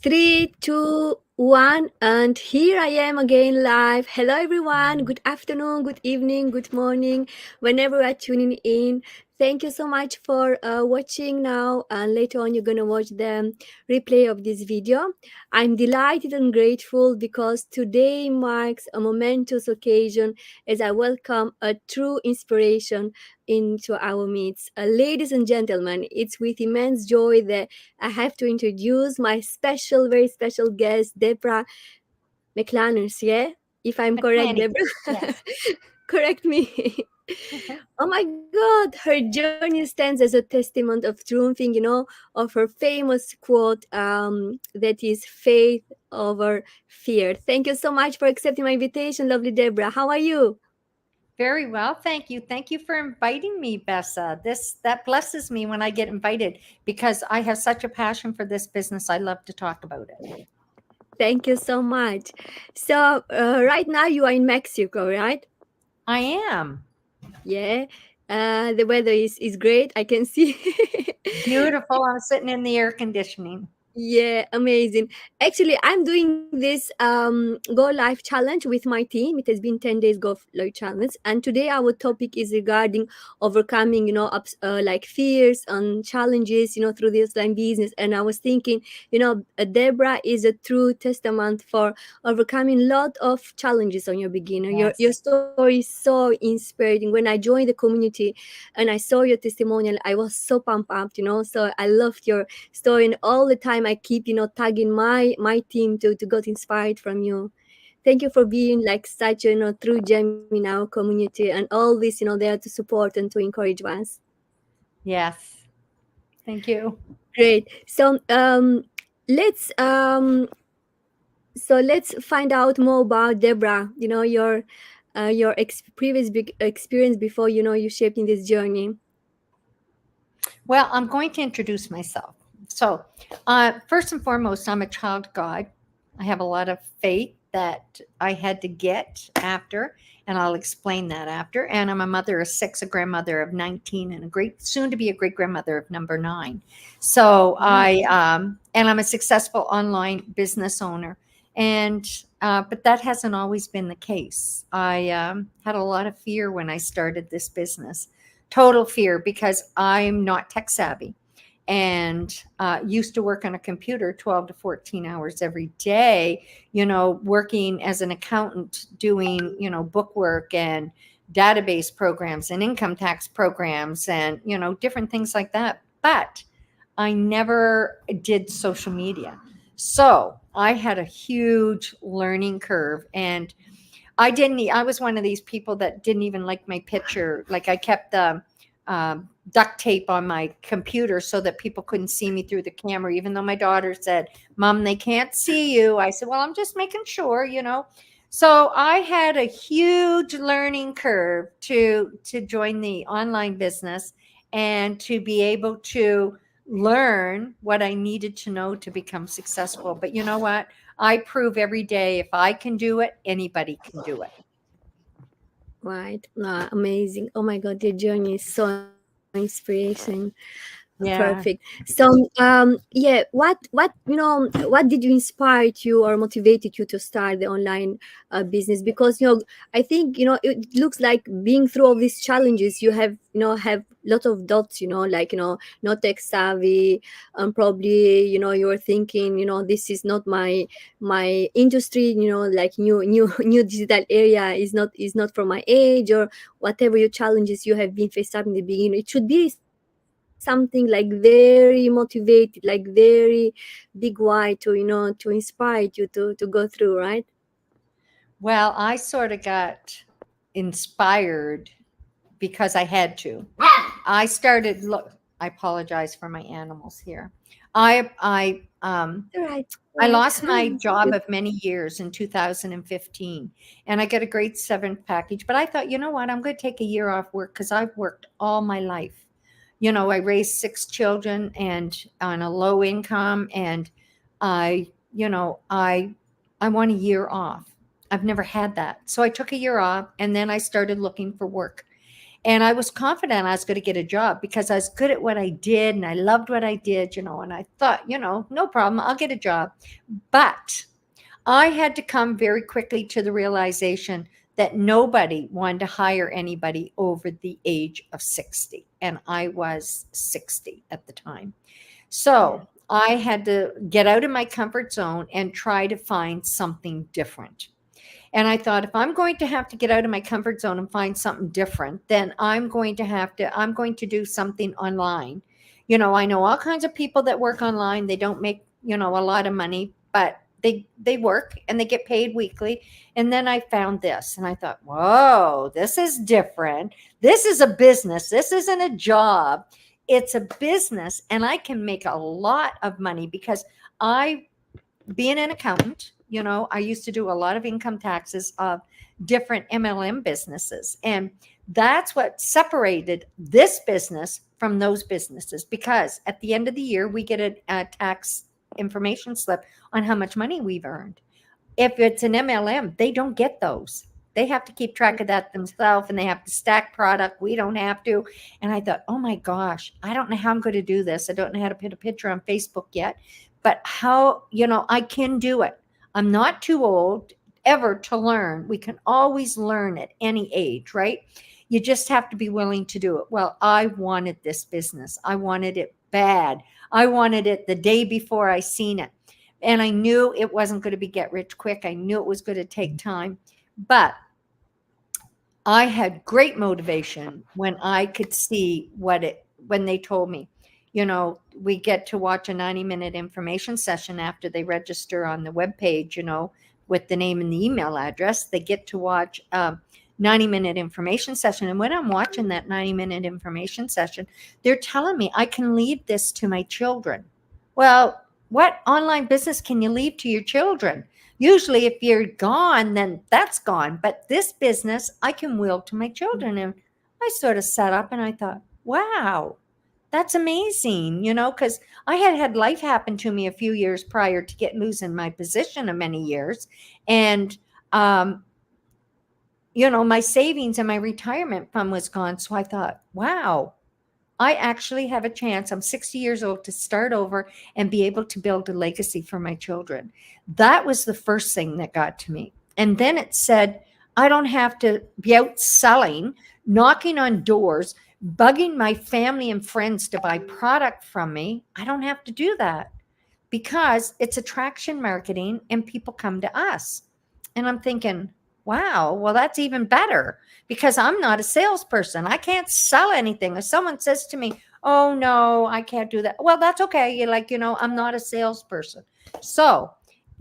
Three, two, one, and here I am again live. Hello, everyone. Good afternoon, good evening, good morning, whenever you are tuning in. Thank you so much for watching now, and later on, you're gonna watch the replay of this video. I'm delighted and grateful because today marks a momentous occasion as I welcome a true inspiration into our midst. Ladies and gentlemen, it's with immense joy that I have to introduce my special, very special guest, Debra McLanners. Yeah, if I'm correct, McClanny. Debra, Yes. correct me. Oh my God, her journey stands as a testament of triumphing, of her famous quote that is faith over fear. Thank you so much for accepting my invitation, lovely Debra. How are you? Very well. Thank you. Thank you for inviting me, Bessa. This that blesses me when I get invited because I have such a passion for this business. I love to talk about it. Thank you so much. So, right now you are in Mexico, right? I am. Yeah. The weather is great. I can see. Beautiful. I'm sitting in the air conditioning. Yeah, amazing. Actually, I'm doing this Go Live challenge with my team. It has been 10 days Go Live challenge, and today our topic is regarding overcoming, like fears and challenges, through the online business. And I was thinking, Debra is a true testament for overcoming lot of challenges on your beginner. Your Yes. story is so inspiring. When I joined the community and I saw your testimonial, I was so pumped up, So I loved your story, and all the time I keep tagging my team to get inspired from you. Thank you for being like such a true gem in our community, and all this there to support and to encourage us. Yes. Thank you. Great. So let's find out more about Debra, your previous big experience before you shaped in this journey. Well, I'm going to introduce myself. So, first and foremost, I'm a child of God. I have a lot of faith that I had to get after, and I'll explain that after. And I'm a mother of six, a grandmother of 19, and a great, soon to be a great grandmother of number nine. So, Wow. and I'm a successful online business owner. And, but that hasn't always been the case. I had a lot of fear when I started this business, total fear, because I'm not tech savvy and used to work on a computer 12 to 14 hours every day, working as an accountant, doing, book work and database programs and income tax programs and, different things like that. But I never did social media. So I had a huge learning curve, and I was one of these people that didn't even like my picture. Like, I kept the duct tape on my computer so that people couldn't see me through the camera, even though my daughter said, "Mom, they can't see you." I said, "Well, I'm just making sure." So I had a huge learning curve to join the online business and to be able to learn what I needed to know to become successful. But you know what? I prove every day, if I can do it, anybody can do it. Right. Amazing. Oh my God, your journey is so inspiration. Perfect. Yeah. Yeah, what did you inspire you or motivated you to start the online business? Because I think it looks like being through all these challenges, you have lot of doubts, like not tech savvy, and probably you were thinking this is not my industry, like new new digital area is not for my age, or whatever your challenges you have been faced up in the beginning. It should be something like very motivated, like very big why to inspire you to go through, right? Well, I sort of got inspired because I had to. I started look. I apologize for my animals here. I I um All right. I Right. lost my job of many years in 2015, and I got a grade seven package. But I thought, you know what? I'm going to take a year off work because I've worked all my life. I raised six children and on a low income, and I, I want a year off. I've never had that, so I took a year off, and then I started looking for work. And I was confident I was going to get a job because I was good at what I did and I loved what I did, and I thought, no problem, I'll get a job. But I had to come very quickly to the realization that nobody wanted to hire anybody over the age of 60. And I was 60 at the time. Yeah. So I had to get out of my comfort zone and try to find something different. And I thought, if I'm going to have to get out of my comfort zone and find something different, then I'm going to do something online. I know all kinds of people that work online. They don't make, a lot of money, but they work and they get paid weekly. And then I found this and I thought, whoa, this is different. This is a business. This isn't a job. It's a business, and I can make a lot of money because I being an accountant, I used to do a lot of income taxes of different MLM businesses. And that's what separated this business from those businesses, because at the end of the year, we get a tax information slip on how much money we've earned. If it's an MLM, they don't get those. They have to keep track of that themselves, and they have to stack product. We don't have to. And I thought, oh my gosh, I don't know how I'm going to do this. I don't know how to put a picture on Facebook yet, but how, I can do it. I'm not too old ever to learn. We can always learn at any age, right? You just have to be willing to do it. Well, I wanted this business. I wanted it bad. I wanted it the day before I seen it. And I knew it wasn't going to be get rich quick. I knew it was going to take time. But I had great motivation when I could see when they told me, we get to watch a 90-minute information session after they register on the webpage, with the name and the email address. They get to watch a 90-minute information session. And when I'm watching that 90-minute information session, they're telling me I can leave this to my children. Well, what online business can you leave to your children? Usually if you're gone, then that's gone. But this business, I can will to my children. And I sort of sat up and I thought, wow, that's amazing, because I had life happen to me a few years prior to losing my position of many years. And, my savings and my retirement fund was gone. So I thought, wow, I actually have a chance. I'm 60 years old to start over and be able to build a legacy for my children. That was the first thing that got to me. And then it said, I don't have to be out selling, knocking on doors, bugging my family and friends to buy product from me. I don't have to do that because it's attraction marketing and people come to us. And I'm thinking, wow, well, that's even better because I'm not a salesperson. I can't sell anything. If someone says to me, oh, no, I can't do that. Well, that's okay. You're like, I'm not a salesperson. So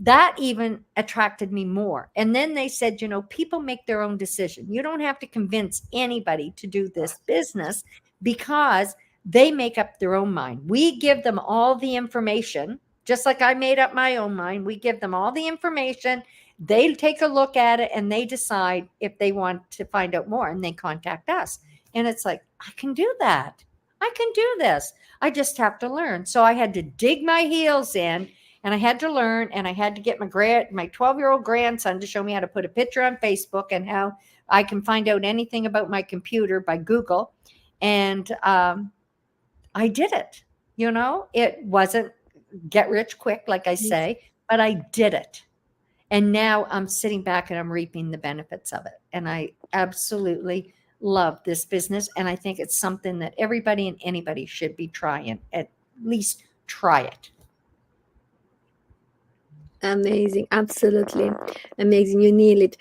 that even attracted me more. And then they said, people make their own decision. You don't have to convince anybody to do this business because they make up their own mind. We give them all the information, just like I made up my own mind. We give them all the information. They take a look at it and they decide if they want to find out more, and they contact us. And it's like, I can do that. I can do this. I just have to learn. So I had to dig my heels in, and I had to learn, and I had to get my 12-year-old grandson to show me how to put a picture on Facebook and how I can find out anything about my computer by Google. And I did it. It wasn't get rich quick, like I say, but I did it. And now I'm sitting back and I'm reaping the benefits of it. And I absolutely love this business. And I think it's something that everybody and anybody should be trying, at least try it. Amazing, absolutely amazing. You nail it.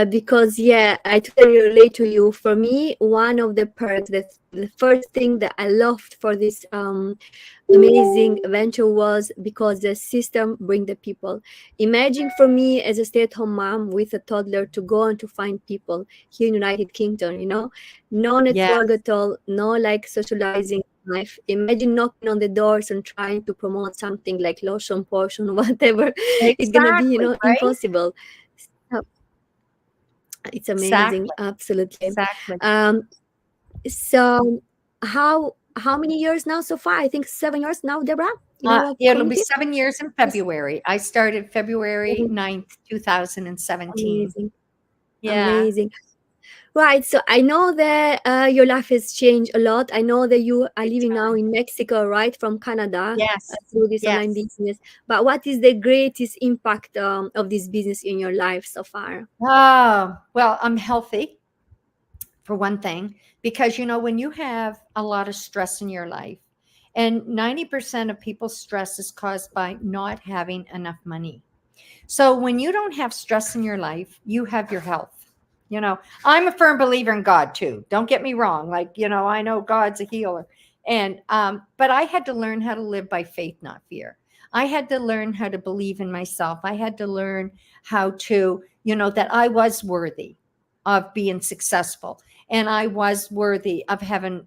Because I totally relate to you. For me, one of the perks, that's the first thing that I loved for this amazing venture, was because the system bring the people. Imagine for me as a stay-at-home mom with a toddler to go and to find people here in United Kingdom, no Yeah, network at all, no like socializing life. Imagine knocking on the doors and trying to promote something like lotion, portion, whatever. It's gonna be, exactly. Right? impossible. So it's amazing, Exactly. absolutely. Exactly. Um, so how many years now so far? I think 7 years now, Debra, in our It'll be community. 7 years in Yes. February. I started February 9th, 2017. Amazing, Yeah. amazing. Right. So I know that your life has changed a lot. I know that you are Big living now time. in Mexico, right, from Canada, Yes. through this online Yes. business. But what is the greatest impact of this business in your life so far? Well, I'm healthy for one thing, because when you have a lot of stress in your life, and 90% of people's stress is caused by not having enough money. So when you don't have stress in your life, you have your health. I'm a firm believer in God too. Don't get me wrong. Like, I know God's a healer. And but I had to learn how to live by faith, not fear. I had to learn how to believe in myself. I had to learn how to, that I was worthy of being successful, and I was worthy of having,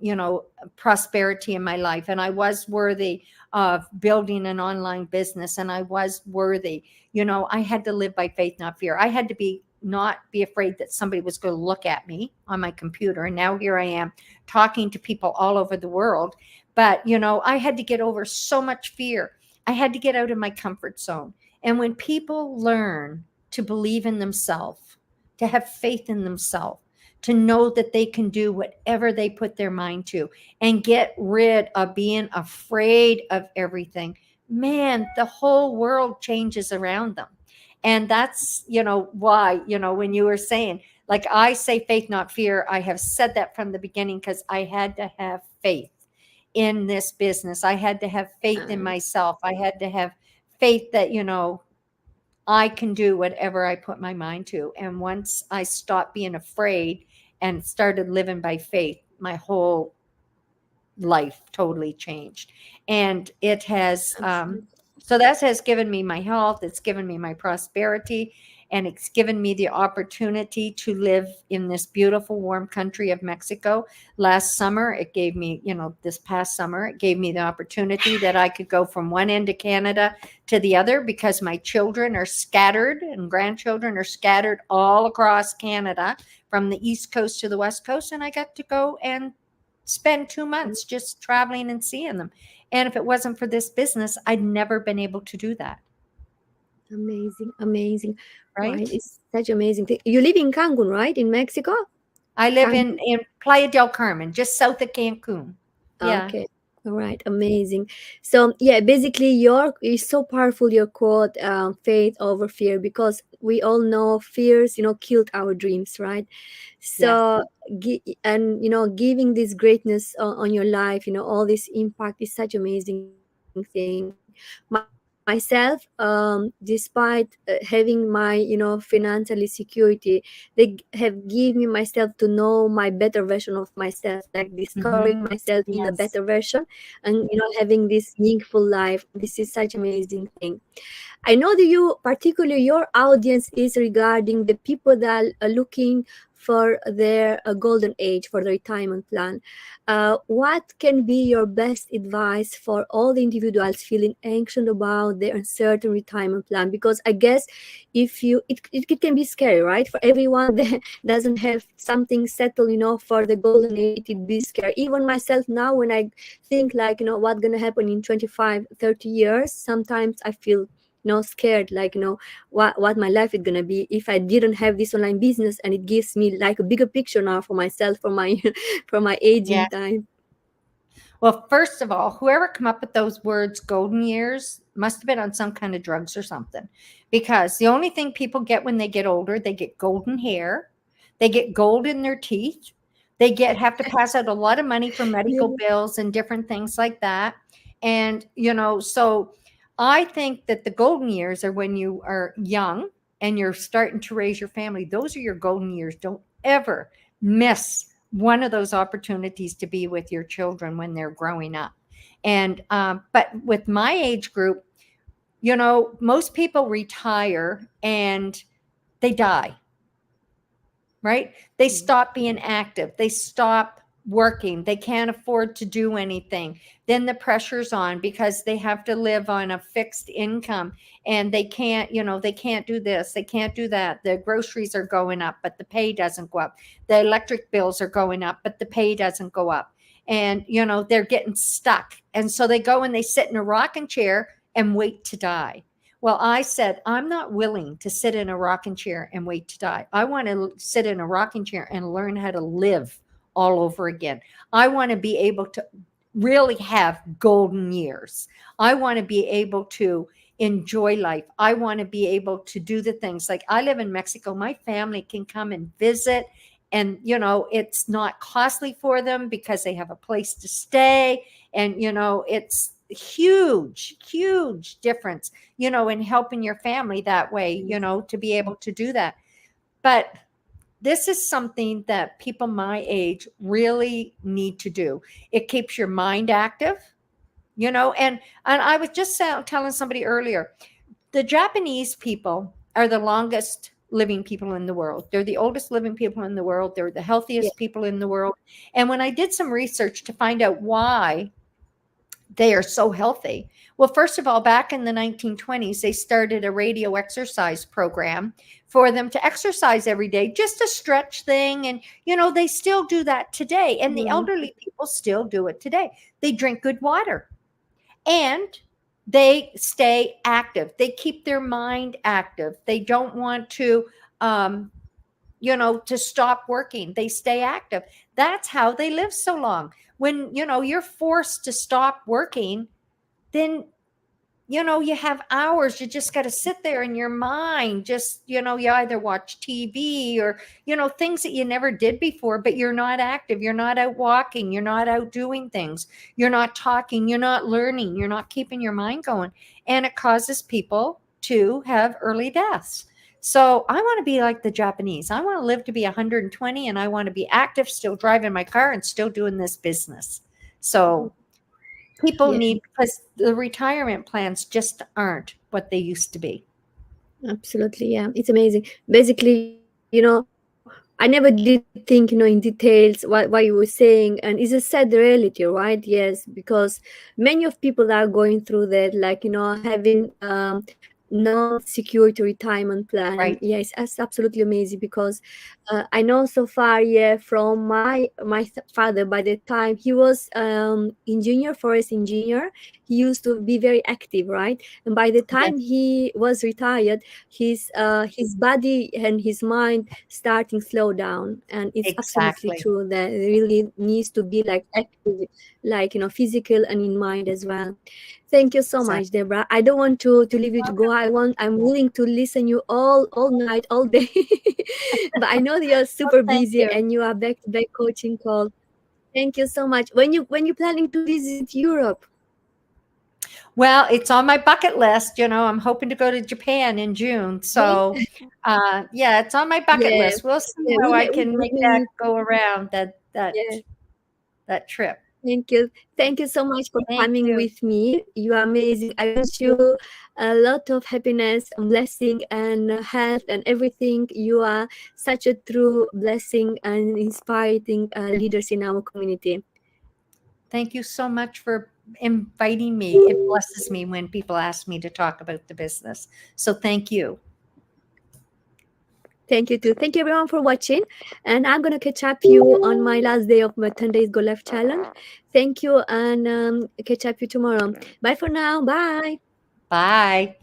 prosperity in my life, and I was worthy of building an online business, and I was worthy. I had to live by faith, not fear. I had to be not be afraid that somebody was going to look at me on my computer. And now here I am talking to people all over the world. But, I had to get over so much fear. I had to get out of my comfort zone. And when people learn to believe in themselves, to have faith in themselves, to know that they can do whatever they put their mind to, and get rid of being afraid of everything, man, the whole world changes around them. And that's, why, when you were saying, like, I say faith, not fear, I have said that from the beginning, because I had to have faith in this business. I had to have faith in Uh, myself. I had to have faith that, I can do whatever I put my mind to. And once I stopped being afraid and started living by faith, my whole life totally changed. And it has, absolutely. so that has given me my health, it's given me my prosperity, and it's given me the opportunity to live in this beautiful warm country of Mexico. Last summer it gave me, this past summer it gave me the opportunity that I could go from one end of Canada to the other, because my children are scattered and grandchildren are scattered all across Canada, from the east coast to the west coast, and I got to go and spend 2 months just traveling and seeing them. And if it wasn't for this business, I'd never been able to do that. Amazing, amazing. Right. Right. It's such amazing thing. You live in Cancun, right? In Mexico? I live in, Cancun. in Playa del Carmen, just south of Cancun. Yeah. Okay. All right. Amazing. So yeah, basically your is so powerful your quote, faith over fear, because we all know fears, killed our dreams, right? Yes. So and giving this greatness on your life, all this impact is such amazing thing. Myself, despite having my financially security, they have give me myself to know my better version of myself, like discovering myself in a better version, Yes. and having this meaningful life. This is such amazing thing. I know that you, particularly your audience, is regarding the people that are looking for their golden age, for the retirement plan. What can be your best advice for all the individuals feeling anxious about their uncertain retirement plan? Because I guess if you, it can be scary, right? For everyone that doesn't have something settled, for the golden age, it be scary. Even myself now, when I think like, what's gonna happen in 25, 30 years, sometimes I feel scared, like what my life is gonna be if I didn't have this online business, and it gives me like a bigger picture now for myself, for my for my aging Yes. time. Well, first of all, whoever come up with those words, golden years, must have been on some kind of drugs or something. Because the only thing people get when they get older, they get golden hair, they get gold in their teeth, they get have to pass out a lot of money for medical Yeah. bills and different things like that. And so I think that the golden years are when you are young and you're starting to raise your family. Those are your golden years. Don't ever miss one of those opportunities to be with your children when they're growing up. And but with my age group, most people retire and they die, right? They stop being active. They stop working. They can't afford to do anything. Then the pressure's on because they have to live on a fixed income, and they can't do this. They can't do that. The groceries are going up, but the pay doesn't go up. The electric bills are going up, but the pay doesn't go up. And, they're getting stuck. And so they go and they sit in a rocking chair and wait to die. Well, I said, I'm not willing to sit in a rocking chair and wait to die. I want to sit in a rocking chair and learn how to live all over again. I want to be able to really have golden years. I want to be able to enjoy life. I want to be able to do the things like I live in Mexico. My family can come and visit. And, it's not costly for them because they have a place to stay. And, it's huge, huge difference, in helping your family that way, to be able to do that. But this is something that people my age really need to do. It keeps your mind active, and I was just telling somebody earlier, the Japanese people are the longest living people in the world. They're the oldest living people in the world. They're the Yeah. healthiest people in the world. And when I did some research to find out why they are so healthy. Well, first of all, back in the 1920s, they started a radio exercise program for them to exercise every day, just a stretch thing. And, they still do that today. And the Wow. elderly people still do it today. They drink good water and they stay active. They keep their mind active. They don't want um, to stop working. They stay active. That's how they live so long. When, you're forced to stop working, then you have hours. You just got to sit there in your mind. Just, you either watch TV or, things that you never did before, but you're not active. You're not out walking. You're not out doing things. You're not talking. You're not learning. You're not keeping your mind going. And it causes people to have early deaths. So I want to be like the Japanese. I want to live to be 120 and I want to be active, still driving my car and still doing this business. So people Yeah. need, because the retirement plans just aren't what they used to be. Absolutely, yeah. It's amazing. Basically, I never did think, in details what you were saying, and it's a sad reality, right? Yes, because many of people are going through that, like, having non-security retirement plan, and yeah, Right. it's absolutely amazing because I know so far, yeah, from my father. By the time he was engineer, forest engineer, he used to be very active, right? And by the Yes, time he was retired, his body and his mind starting slow down, and it's absolutely exactly. true that it really needs to be like active, like, physical and in mind as well. Thank you so much, Exactly. Debra. I don't want to leave you to go. I'm willing to listen you all night, all day. But I know you're Well, super thank busy you. and you are back to back coaching call. Thank you so much. When you planning to visit Europe? Well, it's on my bucket list. I'm hoping to go to Japan in June. Me? So, yeah, it's on my bucket Yeah. list. We'll see Yeah, how I we can make may that need to. go around Yeah. that trip. Thank you. Thank you so much for Thank coming you. with me. You are amazing. I wish you a lot of happiness and blessing and health and everything. You are such a true blessing and inspiring leaders in our community. Thank you so much for inviting me. It blesses me when people ask me to talk about the business. So, thank you. Thank you too. Thank you everyone for watching. And I'm gonna catch up you on my last day of my 10 days go left challenge. Thank you and catch up you tomorrow. Bye for now. Bye. Bye.